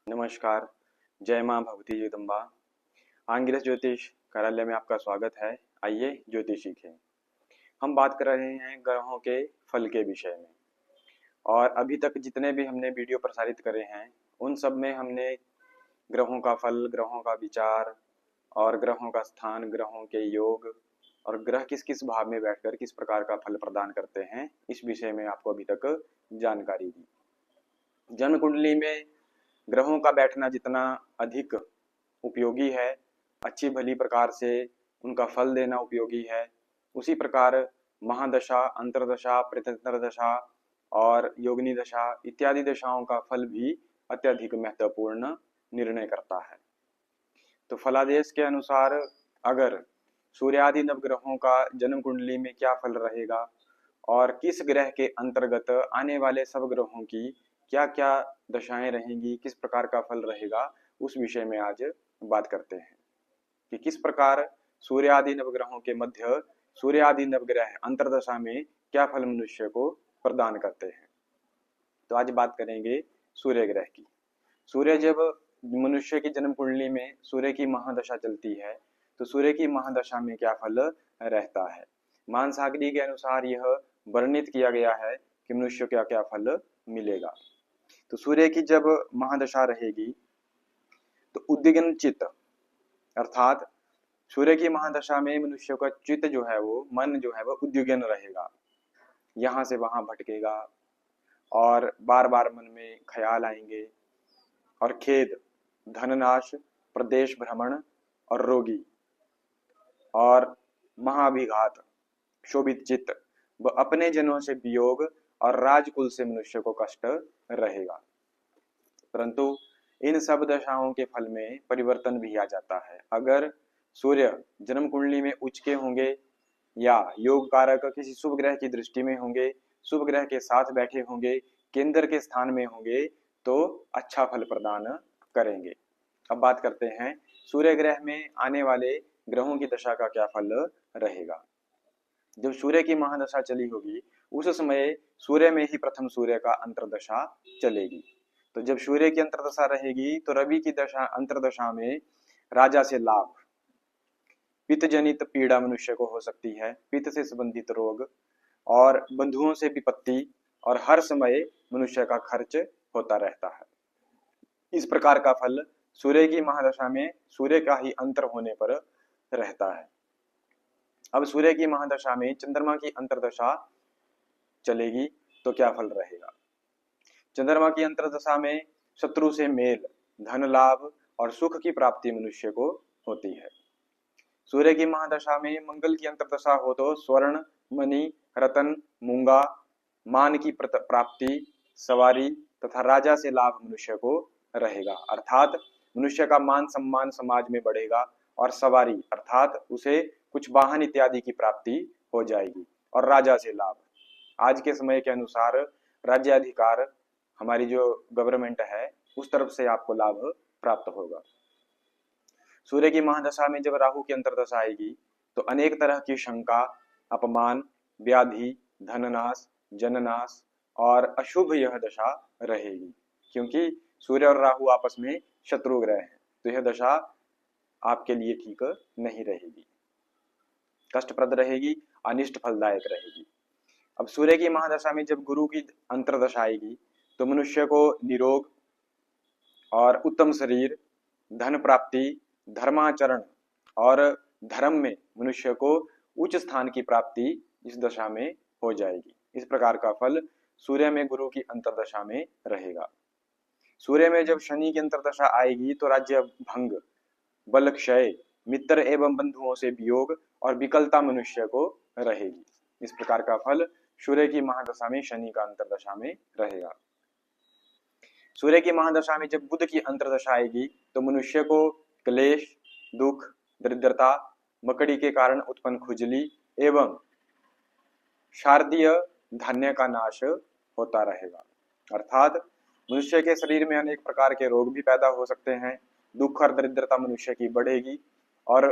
नमस्कार। जय माँ भगवती जगदम्बा। आंगिरस ज्योतिष कार्यालय में आपका स्वागत है। आइए ज्योतिष सीखें। हम बात कर रहे हैं ग्रहों के फल के विषय में। और अभी तक जितने भी हमने वीडियो प्रसारित करे हैं उन सब में हमने ग्रहों का फल, ग्रहों का विचार और ग्रहों का स्थान, ग्रहों के योग और ग्रह किस किस भाव में बैठकर किस प्रकार का फल प्रदान करते हैं, इस विषय में आपको अभी तक जानकारी दी। जन्म कुंडली में ग्रहों का बैठना जितना अधिक उपयोगी है, अच्छी भली प्रकार से उनका फल देना उपयोगी है, उसी प्रकार महादशा, अंतरदशा, प्रत्यंतर और योगिनी दशा इत्यादि दशाओं का फल भी अत्यधिक महत्वपूर्ण निर्णय करता है। तो फलादेश के अनुसार अगर सूर्यादि नवग्रहों का जन्म कुंडली में क्या फल रहेगा और किस ग्रह के अंतर्गत आने वाले सब ग्रहों की क्या क्या दशाएं रहेंगी, किस प्रकार का फल रहेगा, उस विषय में आज बात करते हैं कि किस प्रकार सूर्य आदि नवग्रहों के मध्य सूर्य आदि नवग्रह अंतरदशा में क्या फल मनुष्य को प्रदान करते हैं। तो आज बात करेंगे सूर्य ग्रह की। सूर्य जब मनुष्य की जन्म कुंडली में सूर्य की महादशा चलती है तो सूर्य की महादशा में क्या फल रहता है। मानसागरी के अनुसार यह वर्णित किया गया है कि मनुष्य क्या क्या फल मिलेगा। तो सूर्य की जब महादशा रहेगी तो उद्विग्न चित्त, अर्थात सूर्य की महादशा में मनुष्य का चित्त जो है वो, मन जो है वो उद्विग्न रहेगा, यहाँ से वहां भटकेगा और बार बार मन में ख्याल आएंगे और खेद, धननाश, प्रदेश भ्रमण और रोगी और महाभिघात, शोभित चित्त व अपने जनों से वियोग और राजकुल से मनुष्य को कष्ट रहेगा। परंतु इन सब दशाओं के फल में परिवर्तन भी आ जाता है। अगर सूर्य जन्म कुंडली में उच्च के होंगे या योग कारक किसी शुभ ग्रह की दृष्टि में होंगे, शुभ ग्रह के साथ बैठे होंगे, केंद्र के स्थान में होंगे तो अच्छा फल प्रदान करेंगे। अब बात करते हैं सूर्य ग्रह में आने वाले ग्रहों की दशा का क्या फल रहेगा। जब सूर्य की महादशा चली होगी उस समय सूर्य में ही प्रथम सूर्य का अंतरदशा चलेगी। तो जब सूर्य की अंतरदशा रहेगी तो रवि की दशा अंतरदशा में राजा से लाभ, पित्त जनित पीड़ा मनुष्य को हो सकती है, पित्त से संबंधित रोग और बंधुओं से विपत्ति और हर समय मनुष्य का खर्च होता रहता है। इस प्रकार का फल सूर्य की महादशा में सूर्य का ही अंतर होने पर रहता है। अब सूर्य की महादशा में चंद्रमा की अंतरदशा चलेगी तो क्या फल रहेगा। चंद्रमा की अंतरदशा में शत्रु से मेल, धन लाभ और सुख की प्राप्ति मनुष्य को होती है। सूर्य की महादशा में मंगल की अंतरदशा हो तो स्वर्ण, मणि, रतन, मूंगा, मान की प्राप्ति, सवारी तथा राजा से लाभ मनुष्य को रहेगा, अर्थात मनुष्य का मान सम्मान समाज में बढ़ेगा और सवारी अर्थात उसे कुछ वाहन इत्यादि की प्राप्ति हो जाएगी और राजा से लाभ। आज के समय के अनुसार राज्याधिकार हमारी जो गवर्नमेंट है उस तरफ से आपको लाभ प्राप्त होगा। सूर्य की महादशा में जब राहु की अंतरदशा आएगी तो अनेक तरह की शंका, अपमान, व्याधि, धननाश, जननाश और अशुभ यह दशा रहेगी, क्योंकि सूर्य और राहु आपस में शत्रु ग्रह हैं। तो यह दशा आपके लिए ठीक नहीं रहेगी, कष्टप्रद रहेगी, अनिष्ट फलदायक रहेगी। अब सूर्य की महादशा में जब गुरु की अंतरदशा आएगी तो मनुष्य को निरोग और उत्तम शरीर, धन प्राप्ति, धर्माचरण और धर्म में मनुष्य को उच्च स्थान की प्राप्ति इस दशा में हो जाएगी। इस प्रकार का फल सूर्य में गुरु की अंतरदशा में रहेगा। सूर्य में जब शनि की अंतरदशा आएगी तो राज्य भंग, बल क्षय, मित्र एवं बंधुओं से वियोग और विकलता मनुष्य को रहेगी। इस प्रकार का फल सूर्य की महादशा में शनि का अंतरदशा में रहेगा। सूर्य की महादशा में जब बुध की अंतरदशा आएगी तो मनुष्य को क्लेश, दुख, दरिद्रता, मकड़ी के कारण उत्पन्न खुजली एवं शारदीय धान्य का नाश होता रहेगा, अर्थात मनुष्य के शरीर में अनेक प्रकार के रोग भी पैदा हो सकते हैं। दुख और दरिद्रता मनुष्य की बढ़ेगी और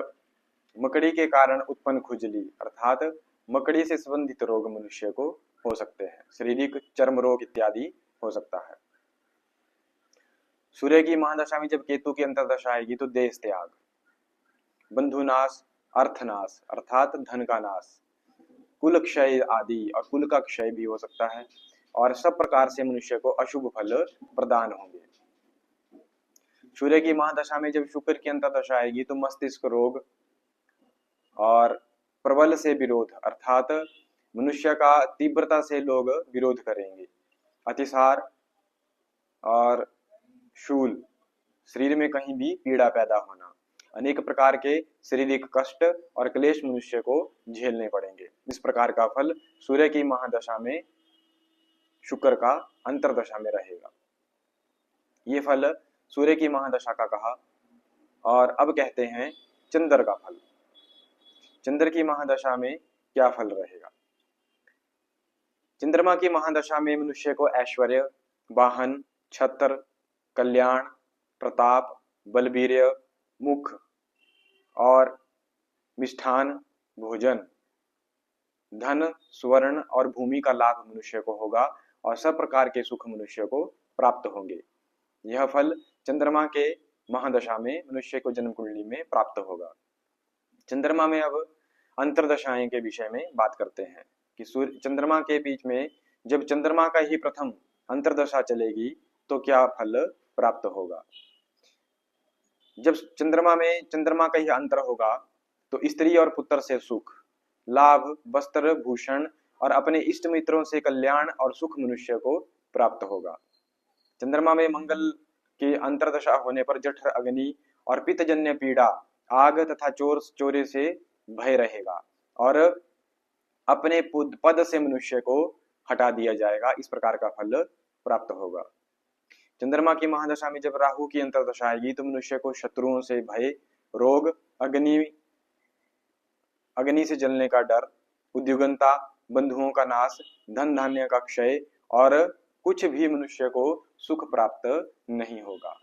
मकड़ी के कारण उत्पन्न खुजली अर्थात मकड़ी से संबंधित रोग मनुष्य को हो सकते हैं, शारीरिक चर्म रोग इत्यादि हो सकता है। सूर्य की महादशा में जब केतु की अंतर्दशा आएगी तो देश त्याग, बंधुनाश, अर्थनाश अर्थात धन का नाश, कुल क्षय आदि, और कुल का क्षय भी हो सकता है, और सब प्रकार से मनुष्य को अशुभ फल प्रदान होंगे। सूर्य की महादशा में जब शुक्र की अंतर्दशा आएगी तो मस्तिष्क रोग और प्रबल से विरोध अर्थात मनुष्य का तीव्रता से लोग विरोध करेंगे, अतिसार और शूल, शरीर में कहीं भी पीड़ा पैदा होना, अनेक प्रकार के शारीरिक कष्ट और क्लेश मनुष्य को झेलने पड़ेंगे। इस प्रकार का फल सूर्य की महादशा में शुक्र का अंतर्दशा में रहेगा। ये फल सूर्य की महादशा का कहा। और अब कहते हैं चंद्र का फल। चंद्र की महादशा में क्या फल रहेगा? चंद्रमा की महादशा में मनुष्य को ऐश्वर्य, वाहन, छत्र, कल्याण, प्रताप, बलवीर्य, मुख और मिष्ठान भोजन, धन, स्वर्ण और भूमि का लाभ मनुष्य को होगा, और सब प्रकार के सुख मनुष्य को प्राप्त होंगे। यह फल चंद्रमा के महादशा में मनुष्य को जन्म कुंडली में प्राप्त होगा। चंद्रमा में अब अंतर्दशाएं के विषय में बात करते हैं कि सूर्य चंद्रमा के बीच में जब चंद्रमा का ही प्रथम अंतर्दशा चलेगी तो क्या फल प्राप्त होगा। जब चंद्रमा का ही अंतर होगा तो स्त्री और पुत्र से सुख, लाभ, वस्त्र, भूषण और अपने इष्ट मित्रों से कल्याण और सुख मनुष्य को प्राप्त होगा। चंद्रमा में मंगल के अंतर्दशा होने पर जठर अग्नि और पित्तजन्य पीड़ा, आग तथा चोरे से भय रहेगा, और अपने पद से मनुष्य को हटा दिया जाएगा। इस प्रकार का फल प्राप्त होगा। चंद्रमा की महादशा में जब राहु की अंतर्दशा आएगी तो मनुष्य को शत्रुओं से भय, रोग, अग्नि से जलने का डर, उद्युगनता, बंधुओं का नाश, धन धान्य का क्षय और कुछ भी मनुष्य को सुख प्राप्त नहीं होगा।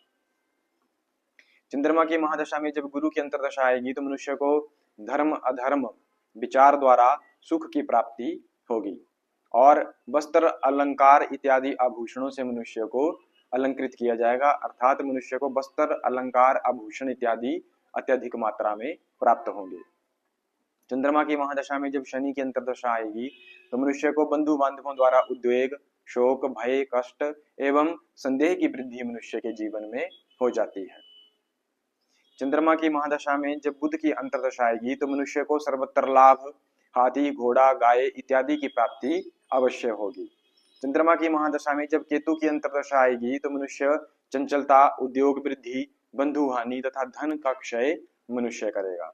चंद्रमा की महादशा में जब गुरु की अंतर्दशा आएगी तो मनुष्य को धर्म अधर्म विचार द्वारा सुख की प्राप्ति होगी, और वस्त्र, अलंकार इत्यादि आभूषणों से मनुष्य को अलंकृत किया जाएगा, अर्थात मनुष्य को वस्त्र, अलंकार, आभूषण इत्यादि अत्यधिक मात्रा में प्राप्त होंगे। चंद्रमा की महादशा में जब शनि की अंतर्दशा आएगी तो मनुष्य को बंधु बांधवों द्वारा उद्वेग, शोक, भय, कष्ट एवं संदेह की वृद्धि मनुष्य के जीवन में हो जाती है। चंद्रमा की महादशा में जब बुध की अंतर्दशा आएगी तो मनुष्य को सर्वत्र लाभ, हाथी, घोड़ा, गाय इत्यादि की प्राप्ति अवश्य होगी। चंद्रमा की महादशा में जब केतु की अंतर्दशा आएगी तो मनुष्य चंचलता, उद्योग वृद्धि, बंधु हानि तथा धन का क्षय मनुष्य करेगा।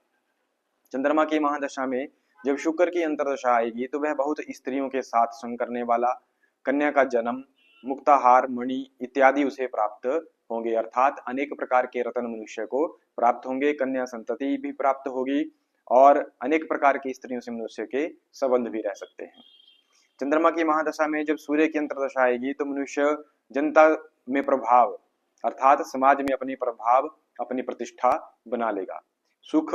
चंद्रमा की महादशा में जब शुक्र की अंतर्दशा आएगी तो वह बहुत स्त्रियों के साथ संग करने वाला, कन्या का जन्म, मुक्ताहार, मणि इत्यादि उसे प्राप्त होंगे, अर्थात अनेक प्रकार के रत्न मनुष्य को प्राप्त होंगे, कन्या संतति भी प्राप्त होगी और अनेक प्रकार की स्त्रियों से मनुष्य के संबंध भी रह सकते हैं। चंद्रमा की महादशा में जब सूर्य की अंतर्दशा आएगी तो मनुष्य जनता में प्रभाव अर्थात समाज में अपनी प्रभाव, अपनी प्रतिष्ठा बना लेगा, सुख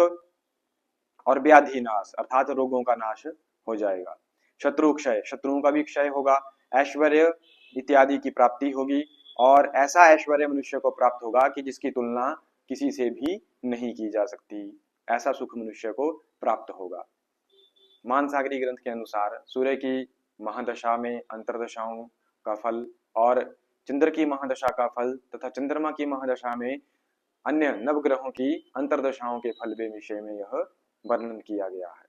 और व्याधि नाश अर्थात रोगों का नाश हो जाएगा, शत्रु क्षय, शत्रुओं का भी क्षय होगा, ऐश्वर्य इत्यादि की प्राप्ति होगी, और ऐसा ऐश्वर्य मनुष्य को प्राप्त होगा कि जिसकी तुलना किसी से भी नहीं की जा सकती। ऐसा सुख मनुष्य को प्राप्त होगा। मानसागरी ग्रंथ के अनुसार सूर्य की महादशा में अंतर्दशाओं का फल और चंद्र की महादशा का फल तथा चंद्रमा की महादशा में अन्य नवग्रहों की अंतर्दशाओं के फल के विषय में यह वर्णन किया गया है।